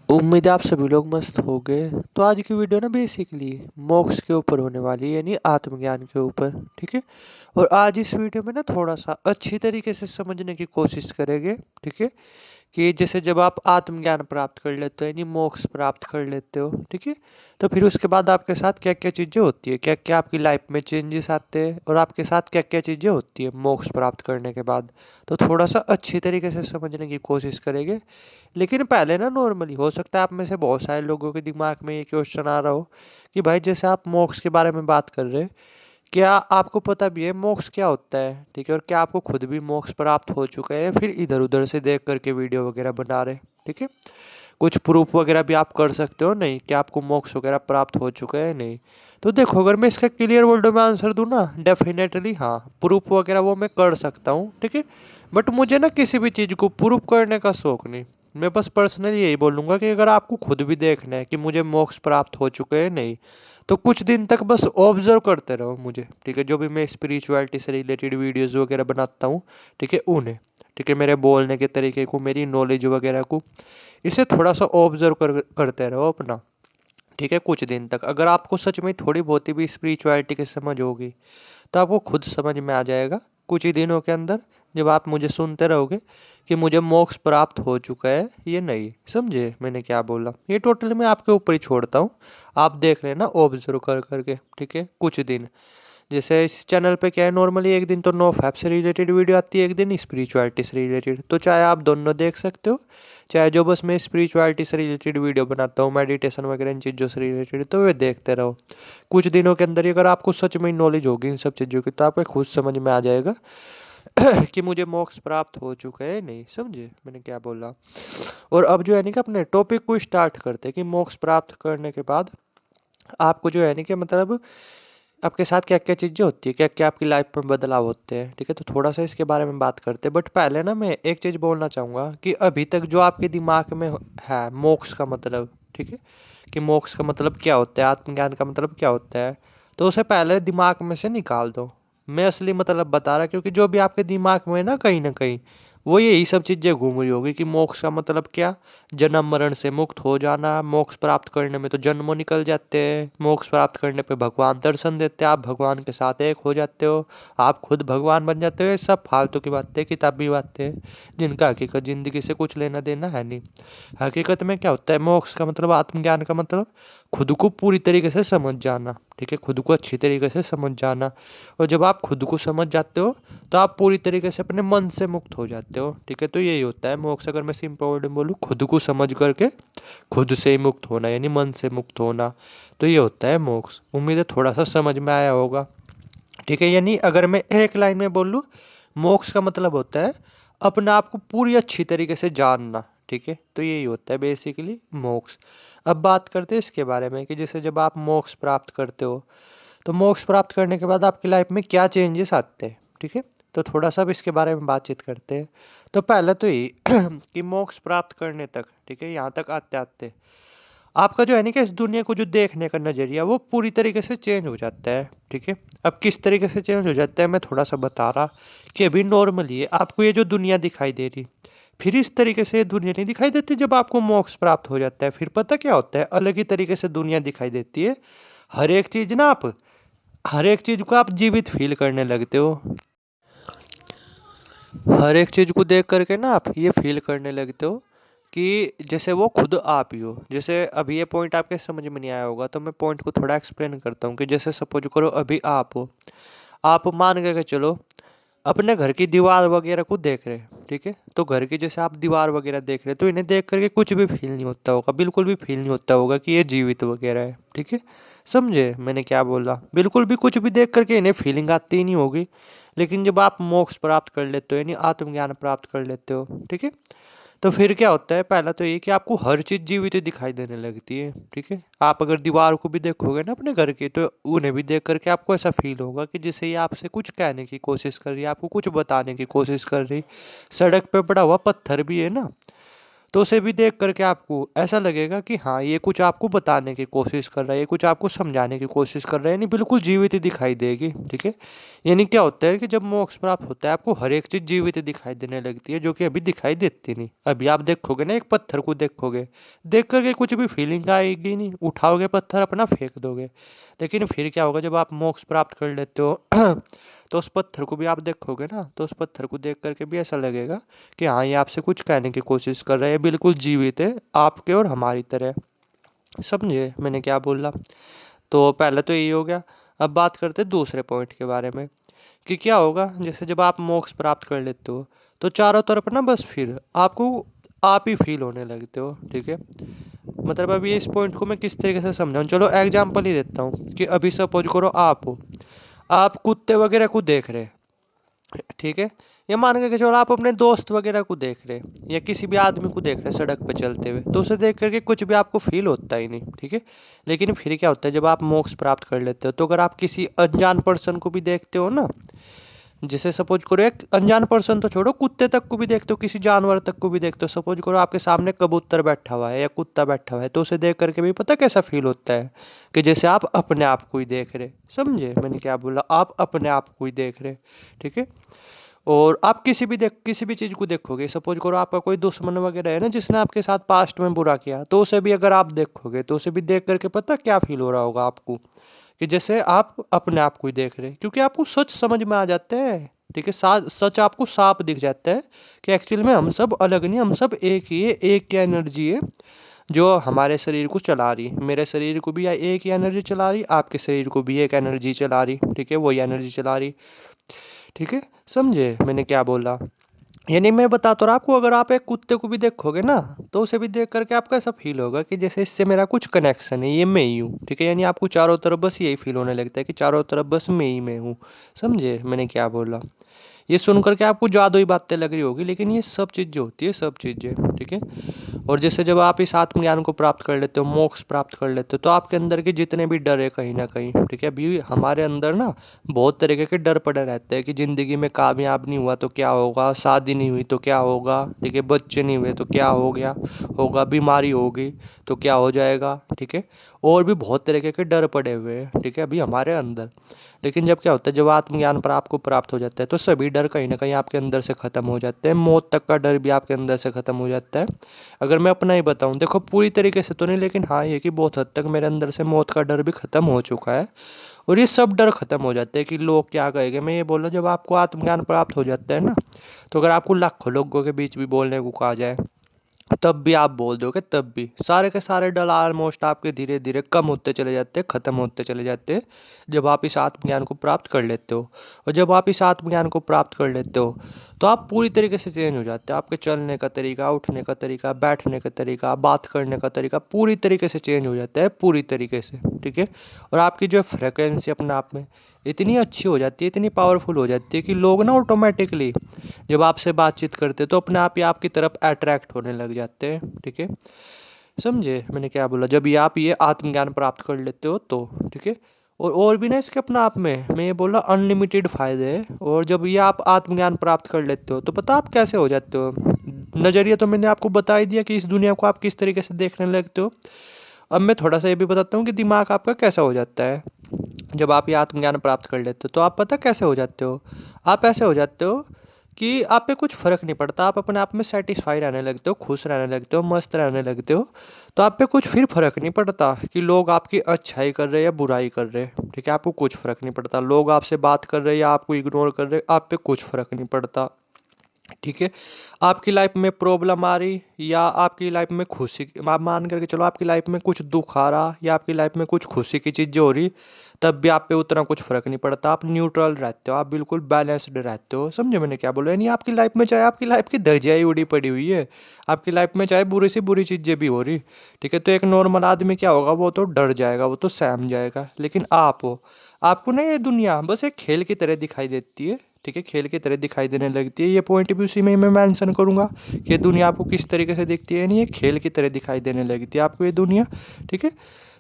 उम्मीद है आप सभी लोग मस्त हो गए। तो आज की वीडियो ना बेसिकली मोक्ष के ऊपर होने वाली है, यानी आत्मज्ञान के ऊपर। ठीक है। और आज इस वीडियो में ना थोड़ा सा अच्छी तरीके से समझने की कोशिश करेंगे। ठीक है। कि जैसे जब आप आत्मज्ञान प्राप्त कर लेते हो यानी मोक्ष प्राप्त कर लेते हो, ठीक है, तो फिर उसके बाद आपके साथ क्या क्या चीज़ें होती है, क्या क्या आपकी लाइफ में चेंजेस आते हैं और आपके साथ क्या क्या चीज़ें होती है मोक्ष प्राप्त करने के बाद। तो थोड़ा सा अच्छी तरीके से समझने की कोशिश करेंगे। लेकिन पहले ना नॉर्मली हो सकता है आप में से बहुत सारे लोगों के दिमाग में ये क्वेश्चन आ रहा हो कि भाई जैसे आप मोक्ष के बारे में बात कर रहे हैं, क्या आपको पता भी है मोक्ष क्या होता है? ठीक है। और क्या आपको खुद भी मोक्ष प्राप्त हो चुका है, फिर इधर उधर से देख करके वीडियो वगैरह बना रहे हैं? ठीक है। कुछ प्रूफ वगैरह भी आप कर सकते हो नहीं कि आपको मोक्ष वगैरह प्राप्त हो चुका है नहीं। तो देखो, अगर मैं इसका क्लियर वर्ड में आंसर दूं ना, डेफिनेटली हाँ, प्रूफ वगैरह वो मैं कर सकता हूँ। ठीक है। बट मुझे ना किसी भी चीज़ को प्रूफ करने का शौक नहीं। मैं बस पर्सनली यही बोलूंगा कि अगर आपको खुद भी देखना है कि मुझे मोक्ष प्राप्त हो चुके हैं नहीं, तो कुछ दिन तक बस ऑब्जर्व करते रहो मुझे। ठीक है। जो भी मैं स्पिरिचुअलिटी से रिलेटेड वीडियोस वगैरह बनाता हूँ, ठीक है, उन्हें, ठीक है, मेरे बोलने के तरीके को, मेरी नॉलेज वगैरह को, इसे थोड़ा सा ऑब्जर्व करते रहो अपना। ठीक है। कुछ दिन तक अगर आपको सच में थोड़ी बहुत भी स्पिरिचुअलिटी की समझ होगी, तो आपको खुद समझ में आ जाएगा कुछ ही दिनों के अंदर, जब आप मुझे सुनते रहोगे, कि मुझे मोक्ष प्राप्त हो चुका है ये नहीं। समझे मैंने क्या बोला? ये टोटली मैं आपके ऊपर ही छोड़ता हूँ। आप देख लेना ऑब्जर्व कर करके। ठीक है। कुछ दिन, जैसे इस चैनल पे क्या है, नॉर्मली एक दिन तो नो फैप से रिलेटेड वीडियो आती है, एक दिन स्पिरिचुअलिटी से रिलेटेड। तो चाहे आप दोनों देख सकते हो, चाहे जो बस मैं स्पिरिचुअलिटी से रिलेटेड वीडियो बनाता हूँ, मेडिटेशन वगैरह इन चीज़ों से रिलेटेड, तो वे देखते रहो। कुछ दिनों के अंदर ही अगर आपको सच में नॉलेज होगी इन सब चीज़ों की, तो आपको खुद समझ में आ जाएगा कि मुझे मोक्ष प्राप्त हो चुका है नहीं। समझे मैंने क्या बोला? और अब जो है नहीं कि अपने टॉपिक को स्टार्ट करते हैं कि मोक्ष प्राप्त करने के बाद आपको जो है नहीं कि मतलब आपके साथ क्या क्या चीज़ें होती है, क्या क्या आपकी लाइफ में बदलाव होते हैं। ठीक है। तो थोड़ा सा इसके बारे में बात करते हैं। बट पहले ना मैं एक चीज़ बोलना चाहूँगा कि अभी तक जो आपके दिमाग में है मोक्ष का मतलब, ठीक है, कि मोक्ष का मतलब क्या होता है, आत्मज्ञान का मतलब क्या होता है, तो उसे पहले दिमाग में से निकाल दो। मैं असली मतलब बता रहा, क्योंकि जो भी आपके दिमाग में है ना कहीं, वो यही सब चीज़ें घूम रही होगी कि मोक्ष का मतलब क्या, जन्म मरण से मुक्त हो जाना। मोक्ष प्राप्त करने में तो जन्मों निकल जाते हैं, मोक्ष प्राप्त करने पे भगवान दर्शन देते हैं, आप भगवान के साथ एक हो जाते हो, आप खुद भगवान बन जाते हो। ये सब फालतू की बातें, किताबी बातें, जिनका हकीकत जिंदगी से कुछ लेना देना है नहीं। हकीकत में क्या होता है, मोक्ष का मतलब, आत्मज्ञान का मतलब खुद को पूरी तरीके से समझ जाना। ठीक है। खुद को अच्छी तरीके से समझ जाना। और जब आप खुद को समझ जाते हो, तो आप पूरी तरीके से अपने मन से मुक्त हो जाते हो। ठीक है। तो यही होता है मोक्ष। अगर मैं सिंपल वर्ड में बोलूँ, खुद को समझ करके खुद से ही मुक्त होना, यानी मन से मुक्त होना। तो ये होता है मोक्ष। उम्मीद है थोड़ा सा समझ में आया होगा। ठीक है। यानी अगर मैं एक लाइन में बोलूँ, मोक्ष का मतलब होता है अपने आप को पूरी अच्छी तरीके से जानना। ठीक है। तो यही होता है बेसिकली मोक्ष। अब बात करते हैं इसके बारे में कि जैसे जब आप मोक्ष प्राप्त करते हो, तो मोक्ष प्राप्त करने के बाद आपकी लाइफ में क्या चेंजेस आते हैं। ठीक है। तो थोड़ा सा अब इसके बारे में बातचीत करते हैं। तो पहले तो ये कि मोक्ष प्राप्त करने तक, ठीक है, यहाँ तक आते आते आपका जो है ना कि इस दुनिया को जो देखने का नज़रिया, वो पूरी तरीके से चेंज हो जाता है। ठीक है। अब किस तरीके से चेंज हो जाता है, मैं थोड़ा सा बता रहा कि अभी नॉर्मली है आपको ये जो दुनिया दिखाई दे रही, फिर इस तरीके से ये दुनिया नहीं दिखाई देती जब आपको मोक्ष प्राप्त हो जाता है। फिर पता क्या होता है, अलग ही तरीके से दुनिया दिखाई देती है। हर एक चीज़ ना, आप हर एक चीज़ को आप जीवित फील करने लगते हो। हर एक चीज़ को देख करके ना आप ये फील करने लगते हो कि जैसे वो खुद आप ही हो। जैसे अभी ये पॉइंट आपके समझ में नहीं आया होगा, तो मैं पॉइंट को थोड़ा एक्सप्लेन करता हूँ कि जैसे सपोज करो अभी आप हो, आप मान करके चलो अपने घर की दीवार वगैरह को देख रहे हैं। ठीक है। तो घर की जैसे आप दीवार वगैरह देख रहे हैं, तो इन्हें देख करके कुछ भी फील नहीं होता होगा, बिल्कुल भी फील नहीं होता होगा कि ये जीवित वगैरह है। ठीक है। समझे मैंने क्या बोला? बिल्कुल भी कुछ भी देख करके इन्हें फीलिंग आती ही नहीं होगी। लेकिन जब आप मोक्ष प्राप्त कर लेते हो, यानी आत्मज्ञान प्राप्त कर लेते हो, ठीक है, तो फिर क्या होता है, पहला तो ये कि आपको हर चीज जीवित दिखाई देने लगती है। ठीक है। आप अगर दीवार को भी देखोगे ना अपने घर की, तो उन्हें भी देख करके आपको ऐसा फील होगा कि जैसे ये आपसे कुछ कहने की कोशिश कर रही है, आपको कुछ बताने की कोशिश कर रही। सड़क पे पड़ा हुआ पत्थर भी है ना, तो उसे भी देख करके आपको ऐसा लगेगा कि हाँ, ये कुछ आपको बताने की कोशिश कर रहा है, ये कुछ आपको समझाने की कोशिश कर रहा है, यानी बिल्कुल जीवित ही दिखाई देगी। ठीक है, यानी क्या होता है कि जब मोक्ष प्राप्त होता है आपको हर एक चीज जीवित दिखाई देने लगती है, जो कि अभी दिखाई देती नहीं। अभी आप देखोगे ना, एक पत्थर को देखोगे, देख करके कुछ भी फीलिंग आएगी नहीं, उठाओगे पत्थर अपना फेंक दोगे। लेकिन फिर क्या होगा, जब आप मोक्ष प्राप्त कर लेते हो तो उस पत्थर को भी आप देखोगे ना, तो उस पत्थर को देख करके भी ऐसा लगेगा कि हाँ, ये आपसे कुछ कहने की कोशिश कर रहा है, बिल्कुल जीवित है, आपके और हमारी तरह। समझे मैंने क्या बोला? तो पहले तो यही हो गया। अब बात करते हैं दूसरे पॉइंट के बारे में, कि क्या होगा जैसे जब आप मोक्ष प्राप्त कर लेते हो, तो चारों तरफ ना बस फिर आपको आप ही फील होने लगते हो। ठीक है, मतलब अभी इस पॉइंट को मैं किस तरीके से समझाऊं, चलो एग्जांपल ही देता हूँ कि अभी सपोज करो आप हो, आप कुत्ते वगैरह को देख रहे, ठीक है, या मान के चलो आप अपने दोस्त वगैरह को देख रहे, या किसी भी आदमी को देख रहे सड़क पे चलते हुए, तो उसे देख करके कुछ भी आपको फील होता ही नहीं। ठीक है, लेकिन फिर क्या होता है जब आप मोक्ष प्राप्त कर लेते हो, तो अगर आप किसी अनजान पर्सन को भी देखते हो ना, जैसे सपोज करो एक अनजान पर्सन तो छोड़ो, कुत्ते तक को भी देखते हो, किसी जानवर तक को भी देखते हो, सपोज करो आपके सामने कबूतर बैठा हुआ है या कुत्ता बैठा हुआ है, तो उसे देख करके भी पता कैसा फील होता है, कि जैसे आप अपने आप को ही देख रहे। समझे मैंने क्या बोला? आप अपने आप को ही देख रहे। ठीक है, और आप किसी भी चीज को देखोगे, सपोज करो आपका कोई दुश्मन वगैरह है ना, जिसने आपके साथ पास्ट में बुरा किया, तो उसे भी अगर आप देखोगे, तो उसे भी देख करके पता क्या फील हो रहा होगा आपको, कि जैसे आप अपने आप को ही देख रहे हैं, क्योंकि आपको सच समझ में आ जाता है। ठीक है, सच आपको साफ दिख जाता है कि एक्चुअल में हम सब अलग नहीं, हम सब एक ही है, एक की एनर्जी है जो हमारे शरीर को चला रही है। मेरे शरीर को भी एक ही एनर्जी चला रही, आपके शरीर को भी एक एनर्जी चला रही। ठीक है, वही एनर्जी चला रही। ठीक है, समझे मैंने क्या बोला? यानी मैं बता तो रहा आपको, अगर आप एक कुत्ते को भी देखोगे ना, तो उसे भी देख करके आपको ऐसा फील होगा कि जैसे इससे मेरा कुछ कनेक्शन है, ये मैं ही हूँ। ठीक है, यानी आपको चारों तरफ बस यही फील होने लगता है कि चारों तरफ बस मैं ही मैं हूँ। समझे मैंने क्या बोला? ये सुन करके आपको जादुई बातें लग रही होगी, लेकिन ये सब चीज़ जो होती है, सब चीज़ें। ठीक है, और जैसे जब आप इस आत्मज्ञान को प्राप्त कर लेते हो, मोक्ष प्राप्त कर लेते हो, तो आपके अंदर के जितने भी डर है कहीं ना कहीं, ठीक है, अभी हमारे अंदर ना बहुत तरीके के डर पड़े रहते हैं कि जिंदगी में कामयाब नहीं हुआ तो क्या होगा, शादी नहीं हुई तो क्या होगा, ठीक है, बच्चे नहीं हुए तो क्या हो गया होगा, बीमारी होगी तो क्या हो जाएगा। ठीक है, और भी बहुत तरीके के डर पड़े हुए हैं, ठीक है, अभी हमारे अंदर। लेकिन जब क्या होता है, जब आत्मज्ञान पर आपको प्राप्त हो जाता है, तो सभी डर कहीं ना कहीं आपके अंदर से खत्म हो जाते हैं, मौत तक का डर भी आपके अंदर से खत्म हो जाता है। अगर मैं अपना ही बताऊं, देखो पूरी तरीके से तो नहीं, लेकिन हाँ ये कि बहुत हद तक मेरे अंदर से मौत का डर भी खत्म हो चुका है। और ये सब डर खत्म हो जाते हैं कि लोग क्या कहेंगे। मैं ये बोल रहा हूँ, जब आपको आत्मज्ञान प्राप्त हो जाता है ना, तो अगर आपको लाखों लोगों के बीच भी बोलने को कहा जाए, तब भी आप बोल दोगे, तब भी सारे के सारे डर ऑलमोस्ट आपके धीरे धीरे कम होते चले जाते हैं, खत्म होते चले जाते हैं, जब आप इस आत्मज्ञान को प्राप्त कर लेते हो। और जब आप इस आत्मज्ञान को प्राप्त कर लेते हो, तो आप पूरी तरीके से चेंज हो जाते हैं। आपके चलने का तरीका, उठने का तरीका, बैठने का तरीका, बात करने का तरीका पूरी तरीके से चेंज हो जाता है, पूरी तरीके से। ठीक है, और आपकी जो फ्रिक्वेंसी अपने आप में इतनी अच्छी हो जाती है, इतनी पावरफुल हो जाती है कि लोग ना ऑटोमेटिकली जब आपसे बातचीत करते हैं, तो अपने आप ही आपकी तरफ अट्रैक्ट होने लग जाते हैं। ठीक है, समझे मैंने क्या बोला? जब ये आप ये आत्मज्ञान प्राप्त कर लेते हो तो। ठीक है, और भी ना इसके अपने आप में मैं ये बोला अनलिमिटेड फायदे हैं। और जब ये आप आत्मज्ञान प्राप्त कर लेते हो, तो पता आप कैसे हो जाते हो? नजरिया तो मैंने आपको बता ही दिया कि इस दुनिया को आप किस तरीके से देखने लगते हो। अब मैं थोड़ा सा ये भी बताता हूँ कि दिमाग आपका कैसा हो जाता है जब आप ये आत्मज्ञान प्राप्त कर लेते हो। तो आप पता कैसे हो जाते हो? आप ऐसे हो जाते हो कि आप पे कुछ फर्क नहीं पड़ता, आप अपने आप में सेटिस्फाई रहने लगते हो, खुश रहने लगते हो, मस्त रहने लगते हो। तो आप पे कुछ फिर फर्क नहीं पड़ता कि लोग आपकी अच्छाई कर रहे हैं या बुराई कर रहे हैं। ठीक है, आपको कुछ फर्क नहीं पड़ता, लोग आपसे बात कर रहे हैं या आपको इग्नोर कर रहे हैं, आप पे कुछ फर्क नहीं पड़ता। ठीक है, आपकी लाइफ में प्रॉब्लम आ रही या आपकी लाइफ में खुशी, आप मान करके चलो आपकी लाइफ में कुछ दुख आ रहा या आपकी लाइफ में कुछ खुशी की चीजें हो रही, तब भी आप पे उतना कुछ फर्क नहीं पड़ता। आप न्यूट्रल रहते हो, आप बिल्कुल बैलेंस्ड रहते हो। समझे मैंने क्या बोला? यानी आपकी लाइफ में चाहे आपकी लाइफ की धज्जियां उड़ी पड़ी हुई है, आपकी लाइफ में चाहे बुरी से बुरी चीजें भी हो रही, ठीक है, तो एक नॉर्मल आदमी क्या होगा, वो तो डर जाएगा, वो तो सहम जाएगा। लेकिन आप हो, आपको ना ये दुनिया बस एक खेल की तरह दिखाई देती है। ठीक है, खेल की तरह दिखाई देने लगती है। ये पॉइंट भी उसी में मैं मेंशन करूंगा कि ये दुनिया आपको किस तरीके से दिखती है, यानी ये खेल की तरह दिखाई देने लगती है आपको ये दुनिया। ठीक है,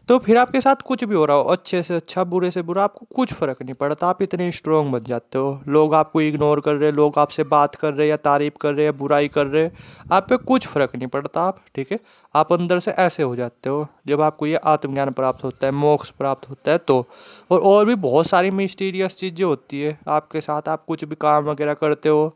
तो फिर आपके साथ कुछ भी हो रहा हो, अच्छे से अच्छा बुरे से बुरा, आपको कुछ फर्क नहीं पड़ता, आप इतने स्ट्रोंग बन जाते हो। लोग आपको इग्नोर कर रहे हैं, लोग आपसे बात कर रहे हैं या तारीफ कर रहे हैं या बुराई कर रहे हैं, आप पे कुछ फर्क नहीं पड़ता। आप ठीक है, आप अंदर से ऐसे हो जाते हो जब आपको ये आत्मज्ञान प्राप्त होता है, मोक्ष प्राप्त होता है तो। और भी बहुत सारी मिस्टीरियस चीजें होती है आपके साथ। आप कुछ भी काम वगैरह करते हो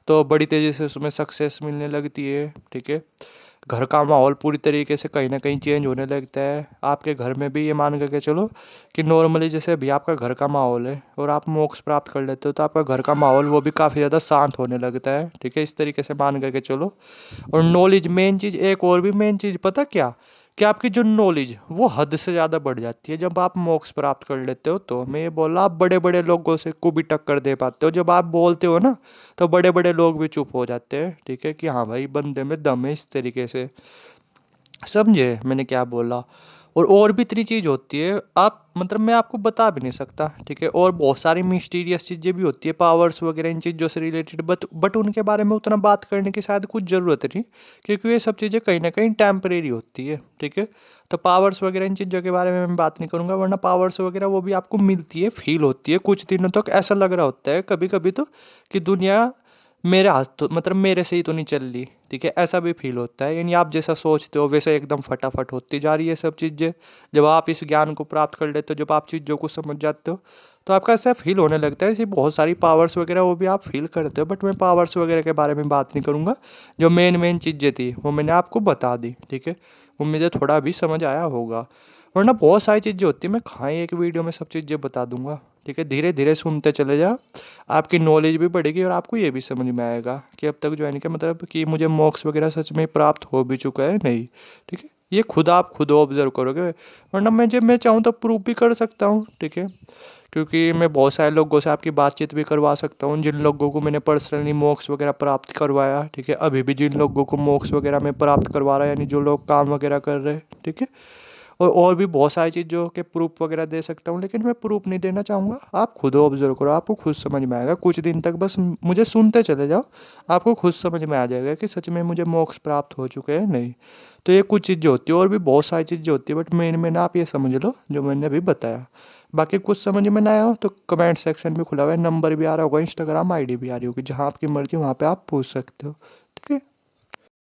तो बड़ी तेजी से उसमें सक्सेस मिलने लगती है। ठीक है, घर का माहौल पूरी तरीके से कहीं ना कहीं चेंज होने लगता है। आपके घर में भी ये मान करके चलो कि नॉर्मली जैसे अभी आपका घर का माहौल है और आप मोक्ष प्राप्त कर लेते हो तो आपका घर का माहौल वो भी काफ़ी ज़्यादा शांत होने लगता है। ठीक है, इस तरीके से मान करके चलो। और नॉलेज मेन चीज़, एक और भी मेन चीज़ पता क्या, कि आपकी जो नॉलेज वो हद से ज़्यादा बढ़ जाती है जब आप मोक्ष प्राप्त कर लेते हो। तो मैं ये बोल रहा, आप बड़े बड़े लोगों से को भी टक्कर दे पाते हो। जब आप बोलते हो ना तो बड़े बड़े लोग भी चुप हो जाते हैं। ठीक है, कि हाँ भाई बंदे में दम है, इस तरीके से। समझे मैंने क्या बोला। और भी इतनी चीज होती है, आप मतलब मैं आपको बता भी नहीं सकता। ठीक है, और बहुत सारी मिस्टीरियस चीजें भी होती है, पावर्स वगैरह इन चीजों से रिलेटेड, बट उनके बारे में उतना बात करने की शायद कुछ जरूरत नहीं, क्योंकि ये सब चीजें कहीं ना कहीं टेम्परेरी होती है। ठीक है, तो पावर्स वगैरह इन चीजों के बारे में मैं बात नहीं करूंगा, वरना पावर्स वगैरह वो भी आपको मिलती है, फील होती है कुछ दिनों तक। ऐसा लग रहा होता है कभी कभी तो कि दुनिया मेरे हाथ तो मतलब मेरे से ही तो नहीं चल रही। ठीक है, ऐसा भी फील होता है, यानी आप जैसा सोचते हो वैसे एकदम फटाफट होती जा रही है सब चीज़ें। जब आप इस ज्ञान को प्राप्त कर लेते हो, जब आप चीज़ों को समझ जाते हो, तो आपका ऐसा फील होने लगता है ऐसी बहुत सारी पावर्स वगैरह वो भी आप फील करते हो। बट मैं पावर्स वगैरह के बारे में बात नहीं करूंगा। जो मेन मेन चीज़ें थी वो मैंने आपको बता दी। ठीक है, उम्मीद है थोड़ा भी समझ आया होगा, वरना बहुत सारी चीज़ें होती है, मैं कहाँ ही एक वीडियो में सब चीज़ें बता दूंगा। ठीक है, धीरे धीरे सुनते चले जाओ, आपकी नॉलेज भी बढ़ेगी और आपको ये भी समझ में आएगा कि अब तक जो है कि मतलब कि मुझे मोक्ष वगैरह सच में प्राप्त हो भी चुका है नहीं। ठीक है, ये खुद आप खुद ऑब्जर्व करोगे, वरना मैं जब मैं चाहूँ तो प्रूव भी कर सकता हूँ। ठीक है, क्योंकि मैं बहुत सारे लोगों से आपकी बातचीत भी करवा सकता हूँ, जिन लोगों को मैंने पर्सनली मोक्ष वगैरह प्राप्त करवाया। ठीक है, अभी भी जिन लोगों को मोक्ष वगैरह में प्राप्त करवा रहा है, यानी जो लोग काम वगैरह कर रहे हैं। ठीक है, और भी बहुत सारी चीज़ों के प्रूफ वगैरह दे सकता हूँ, लेकिन मैं प्रूफ नहीं देना चाहूँगा। आप खुद ऑब्जर्व करो, आपको खुद समझ में आएगा। कुछ दिन तक बस मुझे सुनते चले जाओ, आपको खुद समझ में आ जाएगा कि सच में मुझे मोक्ष प्राप्त हो चुके हैं नहीं। तो ये कुछ चीज़ें होती है, और भी बहुत सारी चीज़ें होती है, बट मेन मेन आप ये समझ लो जो मैंने अभी बताया। बाकी कुछ समझ में ना आया हो तो कमेंट सेक्शन भी खुला हुआ है, नंबर भी आ रहा होगा, इंस्टाग्राम आईडी भी आ रही होगी, जहाँ आपकी मर्जी वहाँ पे आप पूछ सकते हो। ठीक है।